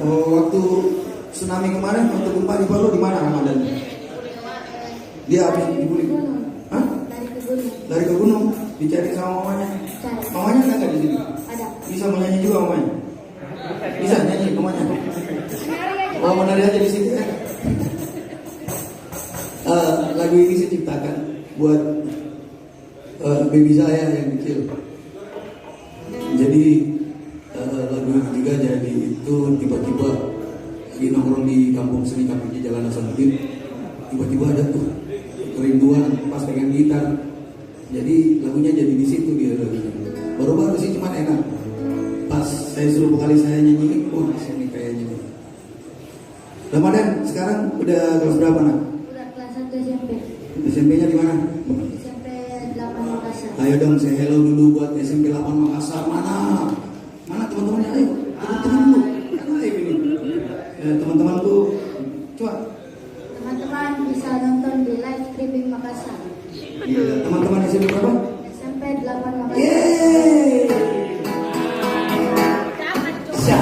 Oh, waktu tsunami kemarin, waktu gempa di Palu di mana Ramadan? Dia habis dibully. Hah? Dari ke gunung, dicari sama mamanya. Mamanya nggak di sini? Ada. Bisa menyanyi juga mamanya? Bisa nyanyi mamanya? Oh, menari aja di sini kan? Lagu ini saya ciptakan buat baby saya yang kecil. Jadi lagu ini juga jadi itu tiba-tiba lagi nongkrong di kampung seni kampung di Jalan Asanudin, tiba-tiba ada tuh kerinduan pas pengen gitar. Jadi lagunya jadi di situ dia lagunya. Baru-baru sih cuman enak. Pas saya suruh vokalis saya nyanyi, wah sini kayaknya. Ramadan sekarang udah kelas berapa nak? Udah kelas 1 SMP. SMP-nya di mana? SMP 8 Makassar. Ayo dong saya hello dulu buat SMP 8 Makassar. Mana teman-temannya? Ayo teman-teman dulu. Ayo ini. Teman-temanku coba. Teman-teman bisa nonton di live streaming Makassar. Iya, teman-teman SMP berapa? SMP 8 Makassar. Yeay. Bisa